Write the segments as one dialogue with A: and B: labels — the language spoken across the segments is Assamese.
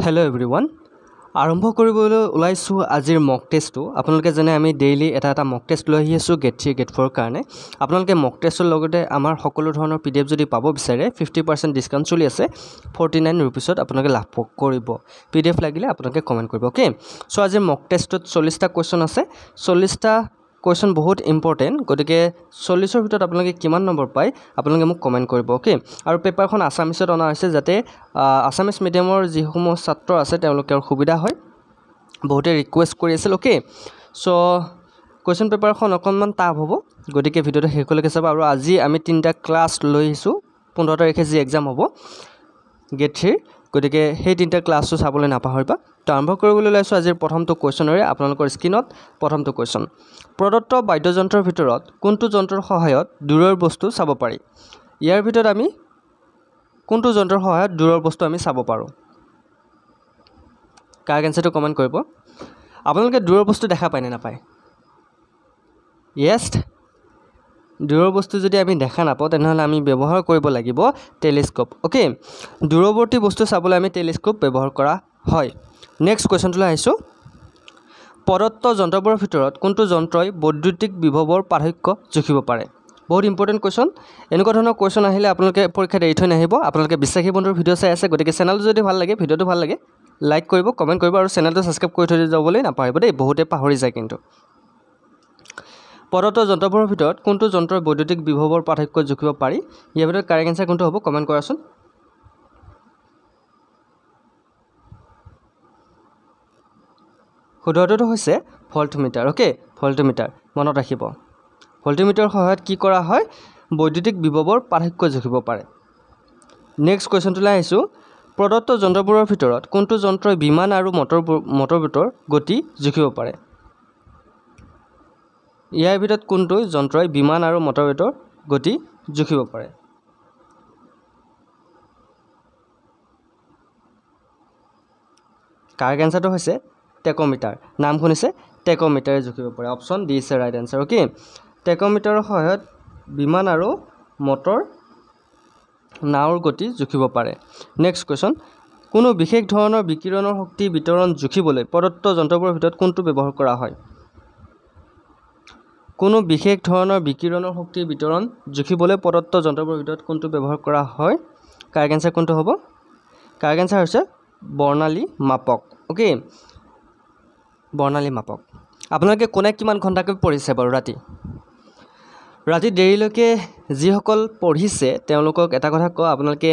A: হেল্ল' এভৰিৱান আৰম্ভ কৰিবলৈ ওলাইছোঁ আজিৰ মক টেষ্টটো আপোনালোকে জানে আমি ডেইলি এটা মক টেষ্ট লৈ আহি আছোঁ গেট 3 গেট 4 কাৰণে আপোনালোকে মক টেষ্টৰ লগতে আমাৰ সকলো ধৰণৰ পিডিএফ যদি পাব বিচাৰে 50% ডিসকাউন্ট চলি আছে 49 रुपीसত আপোনালোকে লাভ কৰিব পিডিএফ লাগিলে আপোনালোকে কমেন্ট কৰিব ওকে সো আজিৰ মক টেষ্টত 40টা কোৱেশ্চন আছে 40টা কোৱেশ্চন বহুত ইম্পৰ্টেন্ট গতিকে 40ৰ ভিতৰত আপোনালোকে কিমান নম্বৰ পায় আপোনালোকে মোক কমেন্ট কৰিব ওকে আৰু পেপাৰখন আসামিছত অনা হৈছে যাতে আসামিজ মিডিয়ামৰ যিসমূহ ছাত্ৰ আছে তেওঁলোকৰ সুবিধা হয় বহুতে ৰিকুৱেষ্ট কৰি আছিল ওকে সো কোৱেশ্চন পেপাৰখন অকনমান টাফ হ'ব গতিকে ভিডিওটো শেষলৈকে চাবা আৰু আজি আমি তিনটা ক্লাছ লৈ আহিছো 15 তাৰিখে যি এক্সাম হ'ব গেট 3 গতিকে সেই তিনটা ক্লাছটো চাবলৈ নাপাহৰিবা তো আৰম্ভ কৰিবলৈ লৈছো আজিৰ প্ৰথমটো কোৱেশ্চনৰে আপোনালোকৰ স্ক্ৰিনত প্ৰথমটো কোৱেশ্চন প্ৰদত্ত বাদ্যযন্ত্ৰৰ ভিতৰত কোনটো যন্ত্ৰৰ সহায়ত দূৰৰ বস্তু চাব পাৰি ইয়াৰ ভিতৰত আমি কোনটো যন্ত্ৰৰ সহায়ত দূৰৰ বস্তু আমি চাব পাৰো কাক এনসাৰটো কমেন্ট কৰিব আপোনালোকে দূৰৰ বস্তু দেখা পায় নে নাপায় ইয়েছ দূৰৰ বস্তু যদি আমি দেখা নাপাওঁ তেনেহলে আমি ব্যৱহাৰ কৰিব লাগিব টেলিস্কোপ ওকে দূৰৱৰ্তী বস্তু চাবলৈ আমি টেলিস্কোপ ব্যৱহাৰ কৰা হয় নেক্সট কোৱেশ্চনটো আহিছো প্ৰদত্ত যন্ত্ৰবোৰৰ ভিতৰত কোনটো যন্ত্ৰই বৈদ্যুতিক বিভৱৰ পাৰ্থক্য জুখিব পাৰে বহুত ইম্পৰ্টেন্ট কোৱেশ্চন এনেকুৱা ধৰণৰ কোৱেশ্চন আহিলে আপোনালোকে পৰীক্ষাত এৰি থৈ নাহিব আপোনালোকে বিশ্বাসী বন্ধুৰ ভিডিও চাই আছে গতিকে চেনেলটো যদি ভাল লাগে ভিডিওটো ভাল লাগে লাইক কৰিব কমেন্ট কৰিব আৰু চেনেলটো সাবস্ক্ৰাইব কৰি থৈ যাবলৈ নাপাহৰিব দেই বহুতে পাহৰি যায় কিন্তু প্ৰদত্ত যন্ত্ৰবোৰৰ ভিতৰত কোনটো যন্ত্ৰই বৈদ্যুতিক বিভৱৰ পাৰ্থক্য জুখিব পাৰি ইয়াৰ ভিতৰত কাৰেক্ট আনসাৰ কোনটো হ'ব কমেন্ট কৰাচোন শুদ্ধটো হৈছে ভল্টমিটাৰ ওকে ভল্টমিটাৰ মনত ৰাখিব ভল্টমিটাৰ সহায়ত কি কৰা হয় বৈদ্যুতিক বিভৱৰ পাৰ্থক্য জুখিব পাৰে নেক্সট কোৱেশ্চনটো আহিছো প্ৰদত্ত যন্ত্ৰবোৰৰ ভিতৰত কোনটো যন্ত্ৰই বিমান আৰু মটৰবোটৰ গতি জুখিব পাৰে ইয়াৰ ভিতৰত কোনটো যন্ত্ৰই বিমান আৰু মটৰবোটৰ গতি জুখিব পাৰে কাৰেক্ট আনসাৰটো হৈছে টেকোমিটাৰ নাম শুনিছে টেকোমিটাৰে জুখিব পাৰে option D is right answer okay টেকোমিটাৰৰ সহায়ত বিমান আৰু মটৰ নাওৰ গতি জুখিব পাৰে নেক্সট কোৱেশ্চন কোনো বিশেষ ধৰণৰ বিকিৰণৰ শক্তি বিতৰণ জুখিবলৈ প্ৰদত্ত যন্ত্ৰবোৰৰ ভিতৰত কোনটো ব্যৱহাৰ কৰা হয় কোনো বিশেষ ধৰণৰ বিকিৰণৰ শক্তি বিতৰণ জুখিবলৈ প্ৰদত্ত যন্ত্ৰবোৰৰ ভিতৰত কোনটো ব্যৱহাৰ কৰা হয় কাৰেক্ট আনসাৰ কোনটো হ'ব কাৰেক্ট আনসাৰ হৈছে বৰ্ণালী মাপক ওকে বৰ্ণালী মাপক আপোনালোকে কোনে কিমান ঘণ্টাকৈ পঢ়িছে বাৰু ৰাতি দেৰিলৈকে যিসকল পঢ়িছে তেওঁলোকক এটা কথা কওঁ আপোনালোকে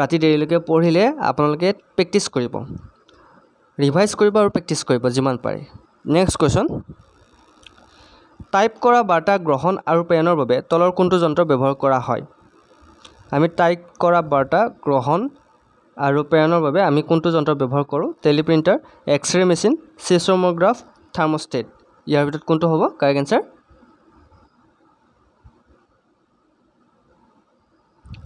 A: ৰাতি দেৰিলৈকে পঢ়িলে আপোনালোকে প্ৰেক্টিছ কৰিব ৰিভাইজ কৰিব আৰু প্ৰেক্টিছ কৰিব যিমান পাৰে নেক্সট কোৱেশ্চন টাইপ কৰা বাৰ্তা গ্ৰহণ আৰু প্ৰেৰণৰ বাবে তলৰ কোনটো যন্ত্ৰ ব্যৱহাৰ কৰা হয় আমি টাইপ কৰা বাৰ্তা গ্ৰহণ আৰু প্ৰেৰণৰ বাবে আমি কোনটো যন্ত্ৰ ব্যৱহাৰ কৰো টেলিপ্ৰিন্টাৰ এক্স-ৰে মেচিন সিসমোগ্ৰাফ থাৰ্মোষ্টেট ইয়াৰ ভিতৰত কোনটো হ'ব কাৰেক্ট আনসাৰ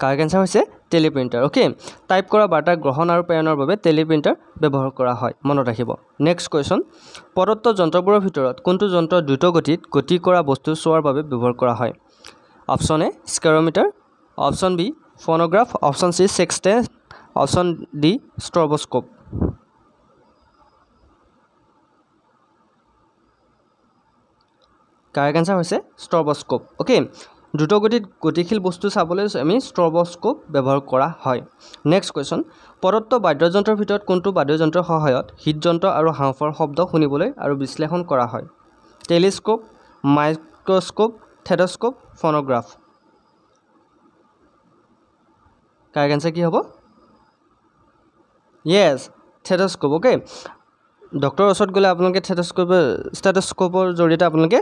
A: কাৰেক্ট আনসাৰ হৈছে টেলিপ্ৰিন্টাৰ ওকে টাইপ কৰা বাৰ্তা গ্ৰহণ আৰু প্ৰেৰণৰ বাবে টেলিপ্ৰিন্টাৰ ব্যৱহাৰ কৰা হয় মনত ৰাখিব নেক্সট কোৱেশ্চন প্ৰদত্ত যন্ত্ৰবোৰৰ ভিতৰত কোনটো যন্ত্ৰ দ্ৰুত গতিত গতি কৰা বস্তু চোৱাৰ বাবে ব্যৱহাৰ কৰা হয় option A spherometer option B phonograph option C sextants option D stroboscope correct answer হৈছে স্ট্ৰবস্কোপ ওকে দ্ৰুত গতিত গতিশীল বস্তু চাবলৈ আমি স্ট্ৰবস্কোপ ব্যৱহাৰ কৰা হয় নেক্সট কোৱেশ্চন প্ৰদত্ত বাদ্যযন্ত্ৰৰ ভিতৰত কোনটো বাদ্যযন্ত্ৰৰ সহায়ত হৃদযন্ত্ৰ আৰু হাঁওফাঁওৰ শব্দ শুনিবলৈ আৰু বিশ্লেষণ কৰা হয় টেলিস্কোপ মাইক্ৰোস্কোপ থেডস্কোপ ফোনোগ্ৰাফ কাৰেক্ট আনসাৰ কি হ'ব ইয়েছ থেডস্কোপ ওকে ডক্টৰৰ ওচৰত গ'লে আপোনালোকে ষ্টেথস্কোপৰ জৰিয়তে আপোনালোকে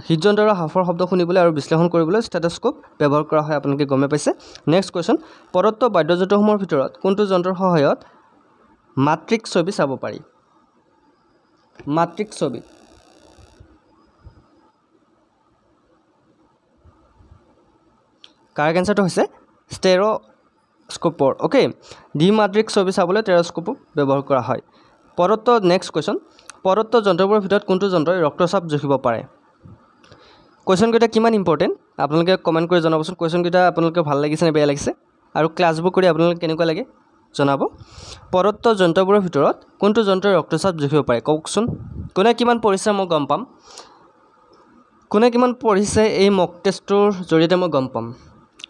A: হৃদযন্ত্ৰ আৰু হাঁওফাঁওৰ শব্দ শুনিবলৈ আৰু বিশ্লেষণ কৰিবলৈ ষ্টেথস্কোপ ব্যৱহাৰ কৰা হয় আপোনালোকে গমে পাইছে নেক্সট কোৱেশ্চন প্ৰদত্ত বাদ্যযন্ত্ৰসমূহৰ ভিতৰত কোনটো যন্ত্ৰৰ সহায়ত মাত্ৰিক ছবি চাব পাৰি মাত্ৰিক ছবি কাৰেক্ট আনসাৰটো হৈছে ষ্টেৰস্কোপৰ ওকে দ্বিমাত্ৰিক ছবি চাবলৈ ষ্টেৰস্কোপ ব্যৱহাৰ কৰা হয় প্ৰদত্ত নেক্সট কোৱেশ্চন প্ৰদত্ত যন্ত্ৰবোৰৰ ভিতৰত কোনটো যন্ত্ৰই ৰক্তচাপ জুখিব পাৰে কোৱেশ্চন কেইটা কিমান ইম্পৰ্টেন্ট আপোনালোকে কমেন্ট কৰি জনাবচোন কোৱেশ্চন কেইটা আপোনালোকে ভাল লাগিছে নে বেয়া লাগিছে আৰু ক্লাছবোৰ কৰি আপোনালোকে কেনেকুৱা লাগে জনাব পদত্ব যন্ত্ৰবোৰৰ ভিতৰত কোনটো যন্ত্ৰই ৰক্তচাপ জুখিব পাৰে কওকচোন কোনে কিমান পঢ়িছে মই গম পাম কোনে কিমান পঢ়িছে এই মক টেষ্টটোৰ জৰিয়তে মই গম পাম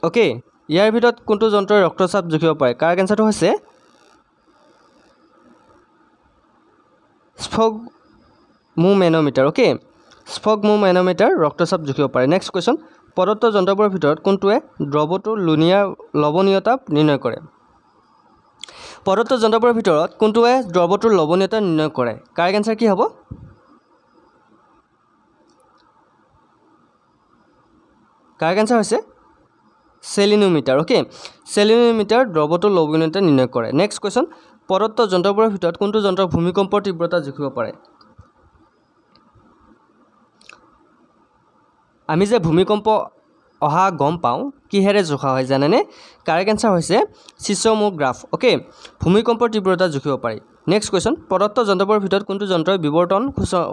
A: ওকে ইয়াৰ ভিতৰত কোনটো যন্ত্ৰই ৰক্তচাপ জুখিব পাৰে কাৰেক্ট এনসাৰটো হৈছে স্ফগমোমেনোমিটাৰ ওকে স্ফগমোমেনোমিটাৰ ৰক্তচাপ জুখিব পাৰে নেক্সট কোৱেশ্চন পদত্ব যন্ত্ৰবোৰৰ ভিতৰত কোনটোৱে দ্ৰৱটোৰ লৱণীয়তা নিৰ্ণয় কৰে পদত্ব যন্ত্ৰবোৰৰ ভিতৰত কোনটোৱে দ্ৰৱটোৰ লৱণীয়তা নিৰ্ণয় কৰে কাৰেক্ট এনসাৰ কি হ'ব কাৰেক্ট এনসাৰ হৈছে সেলিনোমিটাৰ ওকে সেলিনোমিটাৰ দ্ৰৱটোৰ লৱণীয়তা নিৰ্ণয় কৰে নেক্সট কোৱেশ্চন পদত্ব যন্ত্ৰবোৰৰ ভিতৰত কোনটো যন্ত্ৰ ভূমিকম্পৰ তীব্ৰতা জুখিব পাৰে আমি যে ভূমিকম্প অহা গম পাওঁ কিহেৰে জোখা হয় জানেনে কাৰেক্ট এনসাৰ হৈছে সিসমোগ্ৰাফ ওকে ভূমিকম্পৰ তীব্ৰতা জুখিব পাৰি নেক্সট কোৱেশ্চন পদত্ব যন্ত্ৰবোৰৰ ভিতৰত কোনটো যন্ত্ৰই বিৱৰ্তন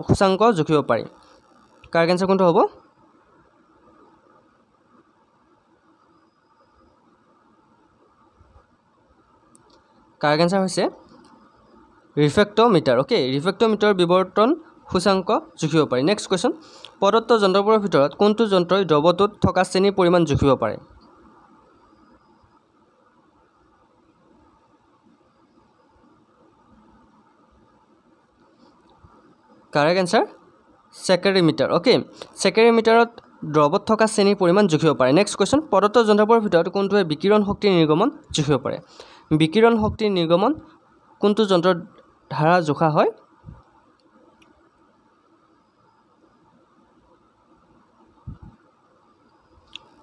A: সূচাংক জুখিব পাৰে কাৰেক্ট এনসাৰ কোনটো হ'ব কাৰেক্ট এনসাৰ হৈছে ৰিফ্ৰেক্টোমিটাৰ ওকে ৰিফ্ৰেক্টোমিটাৰৰ বিৱৰ্তন সূচাংক জুখিব পাৰি নেক্সট কোৱেশ্চন পদত্ব যন্ত্ৰবোৰৰ ভিতৰত কোনটো যন্ত্ৰই দ্ৰৱটোত থকা চেনিৰ পৰিমাণ জুখিব পাৰে কাৰেক্ট এনসাৰ সেকেৰিমিটাৰ ওকে সেকেৰিমিটাৰত দ্ৰৱত থকা চেনিৰ পৰিমাণ জুখিব পাৰে নেক্সট কোৱেশ্চন পদত্ব যন্ত্ৰবোৰৰ ভিতৰত কোনটোৱে বিকিৰণ শক্তিৰ নিৰ্গমন জুখিব পাৰে বিকিৰণ শক্তিৰ নিৰ্গমন কোনটো যন্ত্ৰৰ ধাৰা জোখা হয়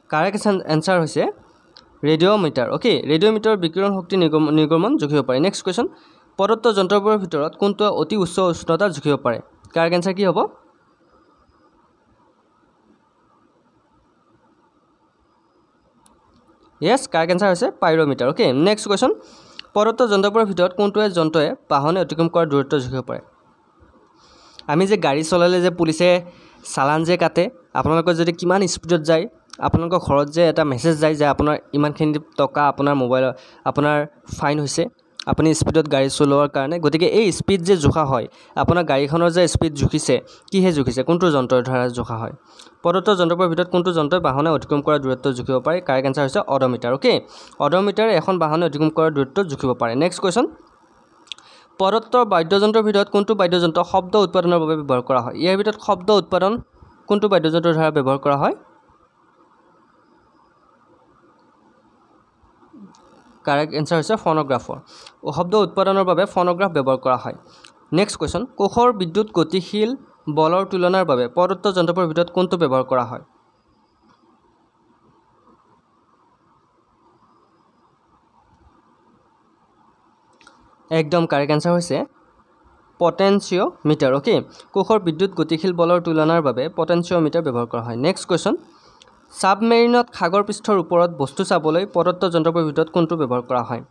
A: কাৰেক্ট এনসাৰ হৈছে ৰেডিঅ'মিটাৰ ওকে ৰেডিঅ'মিটাৰৰ বিকিৰণ শক্তি নিৰ্গমন জুখিব পাৰে নেক্সট কোৱেশ্চন পদত্ব যন্ত্ৰবোৰৰ ভিতৰত কোনটোৱে অতি উচ্চ উষ্ণতা জুখিব পাৰে কাৰেক্ট এনসাৰ কি হ'ব Yes, কাৰেক্ট এনসাৰ হৈছে পাইৰোমিটাৰ ওকে নেক্সট কোৱেশ্চন পদত্ব যন্ত্ৰবোৰৰ ভিতৰত কোনটোৱে যন্ত্ৰই বাহনে অতিক্ৰম কৰাৰ দূৰত্ব জুখিব পাৰে আমি যে গাড়ী চলালে যে পুলিচে চালান যে কাটে আপোনালোকৰ যদি কিমান স্পীডত যায় আপোনালোকৰ ঘৰত যে এটা মেছেজ যায় যে আপোনাৰ ইমানখিনি টকা আপোনাৰ মোবাইল আপোনাৰ ফাইন হৈছে আপুনি স্পীডত গাড়ী চলোৱাৰ কাৰণে গতিকে এই স্পীড যে জোখা হয় আপোনাৰ গাড়ীখনৰ যে স্পীড জুখিছে কিহে জুখিছে কোনটো যন্ত্ৰৰ দ্বাৰা জোখা হয় পদত্ব যন্ত্ৰবোৰৰ ভিতৰত কোনটো যন্ত্ৰই বাহনে অতিক্ৰম কৰাৰ দূৰত্ব জুখিব পাৰে কাৰেক্ট এনসাৰ হৈছে অডোমিটাৰ ওকে অডোমিটাৰে এখন বাহনে অতিক্ৰম কৰাৰ দূৰত্ব জুখিব পাৰে নেক্সট কোৱেশ্চন পদত্ব বাদ্যযন্ত্ৰৰ ভিতৰত কোনটো বাদ্যযন্ত্ৰ শব্দ উৎপাদনৰ বাবে ব্যৱহাৰ কৰা হয় ইয়াৰ ভিতৰত শব্দ উৎপাদন কোনটো বাদ্যযন্ত্ৰৰ দ্বাৰা ব্যৱহাৰ কৰা হয় কাৰেক্ট এনসাৰ হৈছে ফোনোগ্ৰাফৰ শব্দ উৎপাদনৰ বাবে ফোনোগ্ৰাফ ব্যৱহাৰ কৰা হয় নেক্সট কোৱেশ্চন কোষৰ বিদ্যুৎ গতিশীল বলৰ তুলনাৰ বাবে পদত্ব যন্ত্ৰবোৰৰ ভিতৰত কোনটো ব্যৱহাৰ কৰা হয় একদম কাৰেক্ট এনসাৰ হৈছে পটেনচিওমিটাৰ ওকে কোষৰ বিদ্যুৎ গতিশীল বলৰ তুলনাৰ বাবে পটেনচিওমিটাৰ ব্যৱহাৰ কৰা হয় নেক্সট কোৱেশ্চন সাবমেৰিনত সাগৰ পৃষ্ঠৰ ওপৰত বস্তু চাবলৈ পদত্ব যন্ত্ৰবোৰৰ ভিতৰত কোনটো ব্যৱহাৰ কৰা হয়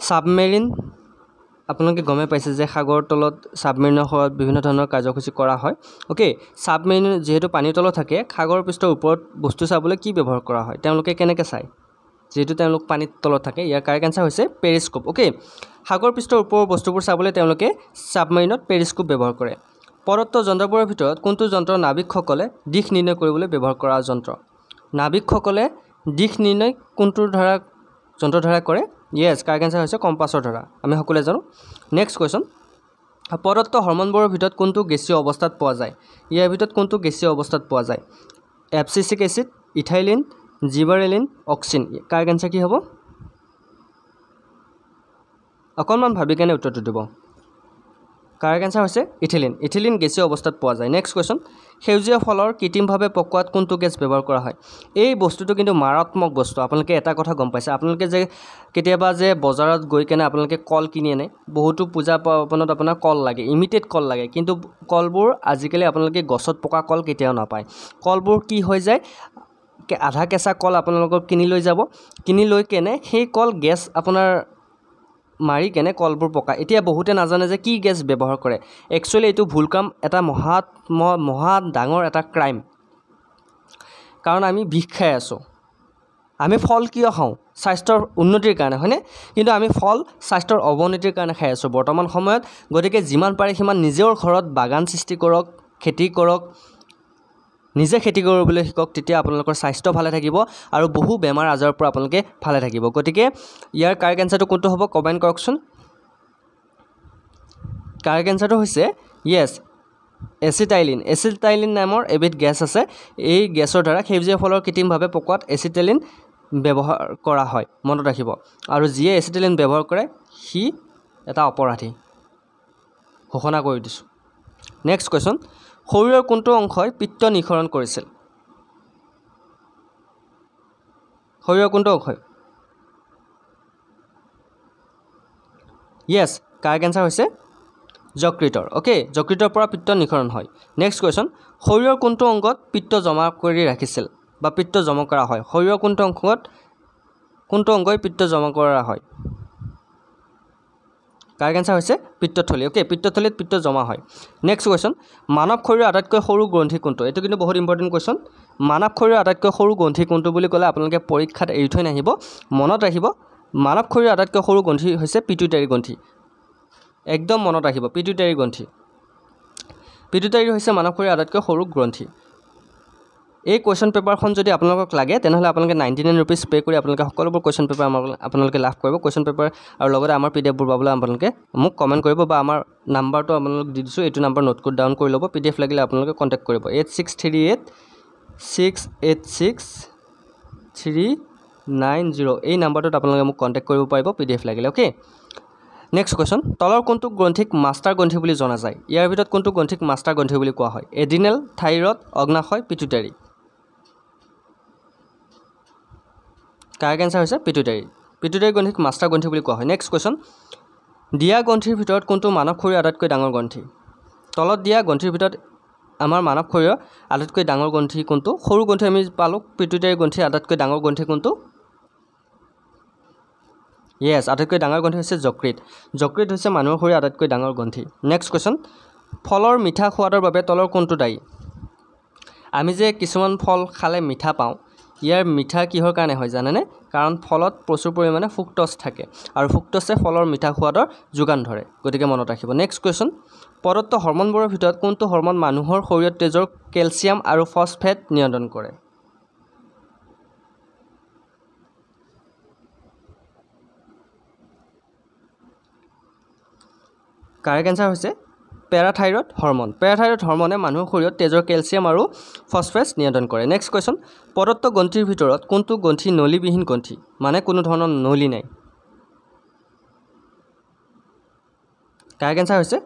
A: সাবমেৰিন আপোনালোকে গমে পাইছে যে সাগৰ তলত সাবমেৰিনৰ সহায়ত বিভিন্ন ধৰণৰ কাৰ্যসূচী কৰা হয় ওকে সাবমেৰিন যেহেতু পানীৰ তলত থাকে সাগৰ পৃষ্ঠৰ ওপৰত বস্তু চাবলৈ কি ব্যৱহাৰ কৰা হয় তেওঁলোকে কেনেকৈ চায় যেহেতু তেওঁলোক পানীৰ তলত থাকে ইয়াৰ কাৰেক্ট এনসাৰ হৈছে পেৰিস্কোপ ওকে সাগৰ পৃষ্ঠৰ ওপৰৰ বস্তুবোৰ চাবলৈ তেওঁলোকে সাবমেৰিনত পেৰিস্কোপ ব্যৱহাৰ কৰে পদত্ব যন্ত্ৰবোৰৰ ভিতৰত কোনটো যন্ত্ৰ নাবিকসকলে দিশ নিৰ্ণয় কৰিবলৈ ব্যৱহাৰ কৰা যন্ত্ৰ নাবিকসকলে দিশ নিৰ্ণয় কোনটোৰ দ্বাৰা যন্ত্ৰৰ দ্বাৰা কৰে ইয়েছ কাৰেক্ট এনসাৰ হৈছে কম্পাছৰ দ্বাৰা আমি সকলোৱে জানো নেক্সট কোৱেশ্চন পদত্ব হৰম'নবোৰৰ ভিতৰত কোনটো গেছীয় অৱস্থাত পোৱা যায় ইয়াৰ ভিতৰত কোনটো গেছীয় অৱস্থাত পোৱা যায় abscisic acid ethylene gibberellin auxin correct answer কি হ'ব অকণমান ভাবি কেনে উত্তৰটো দিব কাৰেক্ট এনসাৰ হৈছে ইথিলিন ইথিলিন গেছীয় অৱস্থাত পোৱা যায় নেক্সট কোৱেশ্চন সেউজীয়া ফলৰ কৃত্ৰিমভাৱে পকোৱাত কোনটো গেছ ব্যৱহাৰ কৰা হয় এই বস্তুটো কিন্তু মাৰাত্মক বস্তু আপোনালোকে এটা কথা গম পাইছে আপোনালোকে যে কেতিয়াবা যে বজাৰত গৈ কেনে আপোনালোকে কল কিনি আনে বহুতো পূজা পাৰ্বণত আপোনাৰ কল লাগে ইমিটেড কল লাগে কিন্তু কলবোৰ আজিকালি আপোনালোকে গছত পকা কল কেতিয়াও নাপায় কলবোৰ কি হৈ যায় আধা কেঁচা কল আপোনালোকক কিনি লৈ যাব কিনি লৈ কেনে সেই কল গেছ আপোনাৰ মাৰি কেনে কলবোৰ পকা এতিয়া বহুতে নাজানে যে কি গেছ ব্যৱহাৰ কৰে একচুৱেলি এইটো ভুল কাম এটা মহা ডাঙৰ এটা ক্ৰাইম কাৰণ আমি বিষ খাই আছোঁ আমি ফল কিয় খাওঁ স্বাস্থ্যৰ উন্নতিৰ কাৰণে হয়নে কিন্তু আমি ফল স্বাস্থ্যৰ অৱনতিৰ কাৰণে খাই আছোঁ বৰ্তমান সময়ত গতিকে যিমান পাৰে সিমান নিজৰ ঘৰত বাগান সৃষ্টি কৰক খেতি কৰক নিজে খেতি কৰিবলৈ শিকক তেতিয়া আপোনালোকৰ স্বাস্থ্য ভালে থাকিব আৰু বহু বেমাৰ আজাৰৰ পৰা আপোনালোকে ভালে থাকিব গতিকে ইয়াৰ কাৰেক্ট এনসাৰটো কোনটো হ'ব কমেন্ট কৰকচোন কাৰেক্ট এনসাৰটো হৈছে ইয়েস এচিটাইলিন নামৰ এবিধ গেছ আছে এই গেছৰ দ্বাৰা সেউজীয়া ফলৰ কৃত্ৰিমভাৱে পকোৱাত এচিটাইলিন ব্যৱহাৰ কৰা হয় মনত ৰাখিব আৰু যিয়ে এচিটাইলিন ব্যৱহাৰ কৰে সি এটা অপৰাধী ঘোষণা কৰি দিছো নেক্সট কোৱেশ্চন শৰীৰৰ কোনটো অংশই পিত্ত নিঃসৰণ কৰিছিল শৰীৰৰ কোনটো অংশই ইয়েস কাৰেক্ট এনসাৰ হৈছে যকৃতৰ ওকে যকৃতৰ পৰা পিত্ত নিঃসৰণ হয় নেক্সট কোৱেশ্চন শৰীৰৰ কোনটো অংগত পিত্ত জমা কৰি ৰাখিছিল বা পিত্ত জমা কৰা হয় শৰীৰৰ কোনটো অংগই পিত্ত জমা কৰা হয় কাৰেক্ট এনসাৰ হৈছে পিত্তথলী ওকে পিত্তথলীত পিত্ত জমা হয় নেক্সট কোৱেশ্চন মানৱ শৰীৰৰ আটাইতকৈ সৰু গ্ৰন্থি কোনটো এটো কিন্তু বহুত ইম্পৰ্টেন্ট কোৱেশ্চন মানৱ শৰীৰৰ আটাইতকৈ সৰু গ্ৰন্থি কোনটো বুলি ক'লে আপোনালোকে পৰীক্ষাত এৰি থৈ নাহিব মনত ৰাখিব মানৱ শৰীৰৰ আটাইতকৈ সৰু গ্ৰন্থি হৈছে পিটুইটাৰী গ্ৰন্থি একদম মনত ৰাখিব পিটুইটাৰী গ্ৰন্থি পিটুইটাৰী হৈছে মানৱ শৰীৰৰ আটাইতকৈ সৰু গ্ৰন্থি এই কোৱেশ্চন পেপাৰখন যদি আপোনালোকক লাগে তেনেহলে আপোনালোকে 99 रुपीस পে কৰি আপোনালোকে সকলোবোৰ কোৱেশ্চন পেপাৰ আপোনালোকে লাভ কৰিব কোৱেশ্চন পেপাৰ আৰু লগতে আমাৰ পিডিএফ বোৰ পাবলৈ আপোনালোকে মোক কমেন্ট কৰিব বা আমাৰ নাম্বাৰটো আপোনালোক দি দিছো এটো নাম্বাৰ নোট কৰি ডাউন কৰি ল'ব পিডিএফ লাগিলে আপোনালোকে কন্টাক্ট কৰিব 8638686390 এই নাম্বাৰটোত আপোনালোকে মোক কন্টাক্ট কৰিব পাৰিব পিডিএফ লাগিলে ওকে নেক্সট কোৱেশ্চন তলৰ কোনটো গ্ৰন্থিক মাষ্টাৰ গ্ৰন্থি বুলি জনা যায় ইয়াৰ ভিতৰত কোনটো গ্ৰন্থিক মাষ্টাৰ গ্ৰন্থি বুলি কোৱা হয় এড্ৰিনেল থাইৰয়ড অগ্নাশয় পিটুইটাৰী কাৰেক্ট এনসাৰ হৈছে পিটুইটাৰী গ্ৰন্থিক মাষ্টাৰ গ্ৰন্থি বুলি কোৱা হয় নেক্সট কোৱেশ্চন দিয়া গ্ৰন্থিৰ ভিতৰত কোনটো মানৱ শৰীৰৰ আটাইতকৈ ডাঙৰ গ্ৰন্থি তলত দিয়া গ্ৰন্থিৰ ভিতৰত আমাৰ মানৱ শৰীৰৰ আটাইতকৈ ডাঙৰ গ্ৰন্থি কোনটো সৰু গ্ৰন্থি আমি পালো পিটুইটাৰী গ্ৰন্থি আটাইতকৈ ডাঙৰ গ্ৰন্থি কোনটো ইয়েস আটাইতকৈ ডাঙৰ গ্ৰন্থি হৈছে যকৃত হৈছে মানুহৰ শৰীৰৰ আটাইতকৈ ডাঙৰ গ্ৰন্থি নেক্সট কোৱেশ্চন ফলৰ মিঠা খোৱাদৰ বাবে তলৰ কোনটো দায়ী আমি যে কিছুমান ফল খালে মিঠা পাওঁ ইয়াৰ মিঠা কিহৰ কাৰণে হয় জানেনে কাৰণ ফলত প্ৰচুৰ পৰিমাণে ফ্ৰুক্টোজ থাকে আৰু ফ্ৰুক্টোজে ফলৰ মিঠা খোৱাদৰ যোগান ধৰে গতিকে মনত ৰাখিব নেক্সট কোৱেশ্চন প্ৰদত্ত হৰমনবোৰৰ ভিতৰত কোনটো হৰমন মানুহৰ শৰীৰত তেজৰ কেলচিয়াম আৰু ফসফেট নিয়ন্ত্ৰণ কৰে কাৰেক্ট এনসাৰ হৈছে পেৰাথাইৰয়ড হৰমনে মানুহৰ শৰীৰত তেজৰ কেলচিয়াম আৰু ফসফৰাছ নিয়ন্ত্ৰণ কৰে নেক্সট কোৱেশ্চন প্ৰদত্ত গ্ৰন্থিৰ ভিতৰত কোনটো গ্ৰন্থি নলীবিহীন গ্ৰন্থি মানে কোনো ধৰণৰ নলী নাই কাৰেক্ট এনসাৰ হৈছে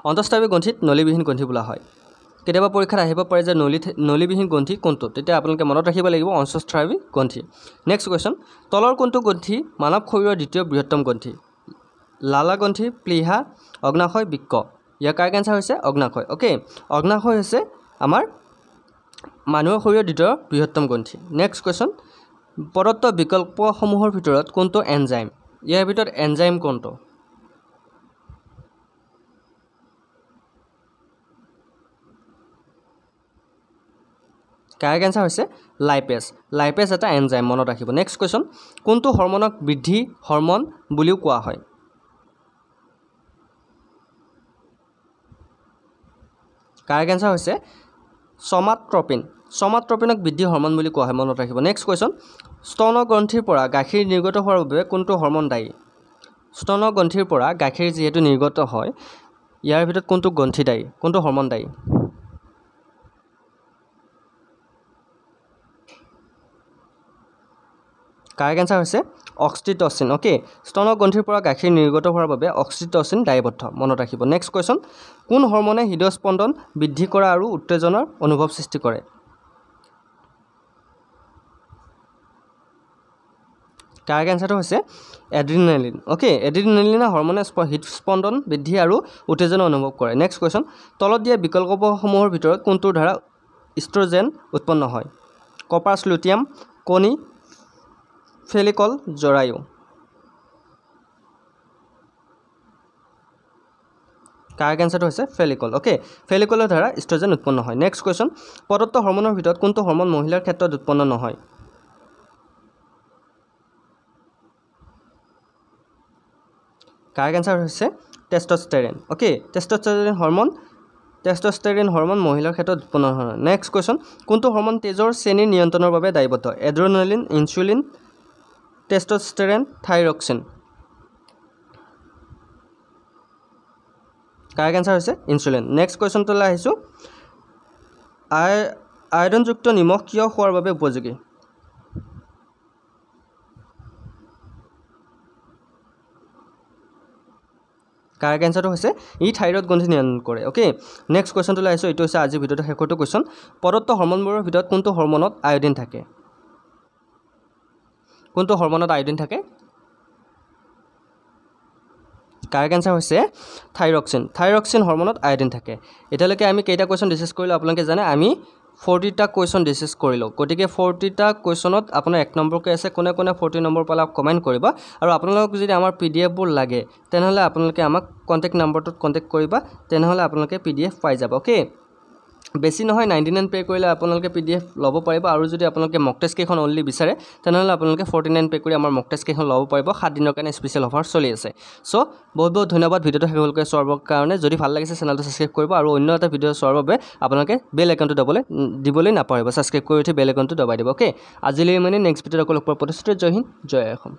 A: অন্তঃস্ৰাৱী গ্ৰন্থিত নলীবিহীন গ্ৰন্থি বোলা হয় কেতিয়াবা পৰীক্ষাত আহিব পাৰে যে নলীবিহীন গ্ৰন্থি কোনটো তেতিয়া আপোনালোকে মনত ৰাখিব লাগিব অন্তঃস্ৰাৱী গ্ৰন্থি নেক্সট কোৱেশ্চন তলৰ কোনটো গ্ৰন্থি মানৱ শৰীৰৰ দ্বিতীয় বৃহত্তম গ্ৰন্থি লালা গ্ৰন্থি প্লীহা অগ্নাশয় বৃক্ক ইয়াৰ কাৰেক্ট এনসাৰ হৈছে অগ্নাশয় ওকে অগ্নাশয় হৈছে আমাৰ মানুহৰ শৰীৰৰ দ্বিতীয় বৃহত্তম গ্ৰন্থি নেক্সট কোৱেশ্চন প্ৰদত্ত বিকল্পসমূহৰ ভিতৰত কোনটো এনজাইম ইয়াৰ ভিতৰত এনজাইম কোনটো কাৰেক্ট এনসাৰ হৈছে লাইপেজ এটা এনজাইম মনত ৰাখিব নেক্সট কোৱেশ্চন কোনটো হৰমনক বৃদ্ধি হৰমন বুলিও কোৱা হয় কাৰেক্ট এনসাৰ হৈছে সমাট্ৰপিনক বৃদ্ধি হৰমন বুলি কোৱা হয় মনত ৰাখিব নেক্সট কোৱেশ্চন স্তন গ্ৰন্থিৰ পৰা গাখীৰ নিৰ্গত হোৱাৰ বাবে কোনটো হৰমন দায়ী স্তন গ্ৰন্থিৰ পৰা গাখীৰ যেহেতু নিৰ্গত হয় ইয়াৰ ভিতৰত কোনটো গ্ৰন্থি দায়ী কোনটো হৰমন দায়ী কাৰেক্ট এনসাৰ হৈছে অক্সিটচিন ওকে স্তন গ্ৰন্থিৰ পৰা গাখীৰ নিৰ্গত হোৱাৰ বাবে অক্সিটচিন দায়বদ্ধ মনত ৰাখিব নেক্সট কোৱেশ্চন কোন হৰমনে হৃদয় স্পন্দন বৃদ্ধি কৰা আৰু উত্তেজনাৰ অনুভৱ সৃষ্টি কৰে কাৰেক্ট এনসাৰটো হৈছে এড্ৰিনালিন ওকে এড্ৰিনালিন হৰমনে হৃদস্পন্দন বৃদ্ধি আৰু উত্তেজনা অনুভৱ কৰে নেক্সট কোৱেশ্চন তলত দিয়া বিকল্পসমূহৰ ভিতৰত কোনটোৰ দ্বাৰা ইষ্ট্ৰজেন উৎপন্ন হয় কপাছ লুটিয়াম কণী ফেলিকল জৰায়ু কাৰেক্ট এনসাৰটো হৈছে ফেলিকল ওকে ফেলিকলৰ দ্বাৰা ইষ্ট্ৰজেন উৎপন্ন হয় নেক্সট কোৱেশ্চন প্ৰদত্ত হৰমনৰ ভিতৰত কোনটো হৰমন মহিলাৰ ক্ষেত্ৰত উৎপন্ন নহয় কাৰেক্ট এনচাৰ হৈছে টেষ্টষ্টেৰন অ'কে টেষ্টষ্টেৰন হৰমন মহিলাৰ ক্ষেত্ৰত উৎপন্ন হয় নেক্সট কুৱেশ্যন কোনটো হৰমন তেজৰ শ্ৰেণীৰ নিয়ন্ত্ৰণৰ বাবে দায়বদ্ধ adrenaline insulin testosterone thyroxine correct answer হৈছে ইনচুলিন নেক্সট কুৱেশ্যনটোলৈ আহিছোঁ আয়ৰনযুক্ত নিমখ কিয় খোৱাৰ বাবে উপযোগী কাৰেক্ট এনচাৰটো হৈছে ই থাইৰয়ড গ্ৰন্থি নিয়ন্ত্ৰণ কৰে অ'কে নেক্সট কুৱেশ্যনটোলৈ আহিছোঁ এইটো হৈছে আজিৰ ভিডিঅ'টো শেষৰটো কুৱেশ্যন প্ৰদত্ত হৰমনবোৰৰ ভিতৰত কোনটো হৰমনত আয়ডিন থাকে কাৰেক্ট এনচাৰ হৈছে থাইৰক্সিন হৰমনত আয়ডিন থাকে এতিয়ালৈকে আমি কেইটা কুৱেশ্যন ডিছকাছ কৰিলোঁ আপোনালোকে জানে আমি 40টা কুৱেশ্যন ডিছকাছ কৰিলোঁ গতিকে 40টা কুৱেশ্যনত আপোনাৰ 1 নম্বৰকৈ আছে কোনে 40 নম্বৰ পালে কমেণ্ট কৰিব আৰু আপোনালোকক যদি আমাৰ পিডিএফবোৰ লাগে তেনেহ'লে আপোনালোকে আমাক কণ্টেক্ট নম্বৰটোত কণ্টেক্ট কৰিবা তেনেহ'লে আপোনালোকে পিডিএফ পাই যাব অ'কে বেছি নহয় 99 পে' কৰিলে আপোনালোকে পিডিএফ ল'ব পাৰিব আৰু যদি আপোনালোকে মক টেষ্ট কেইখন অনলি বিচাৰে তেনেহ'লে আপোনালোকে 49 পে' কৰি আমাৰ মক টেষ্ট কেইখন ল'ব পাৰিব 7 দিনৰ কাৰণে স্পেচিয়েল অফাৰ চলি আছে চ' বহুত ধন্যবাদ ভিডিঅ'টো শেষলৈকে চোৱাৰ কাৰণে যদি ভাল লাগিছে চেনেলটো ছাবস্ক্ৰাইব কৰিব আৰু অন্য এটা ভিডিঅ' চোৱাৰ বাবে আপোনালোকে বেল আইকনটো দিবলৈ নাপাহৰিব ছাবস্ক্ৰাইব কৰি উঠি বেল আইকনটো দবাই দিব অ'কে আজিলৈ মানে নেক্সট ভিডিঅ'ত আকৌ লগ পোৱাৰ প্ৰতিশ্ৰুতি জয় হিন্দ জয় অসম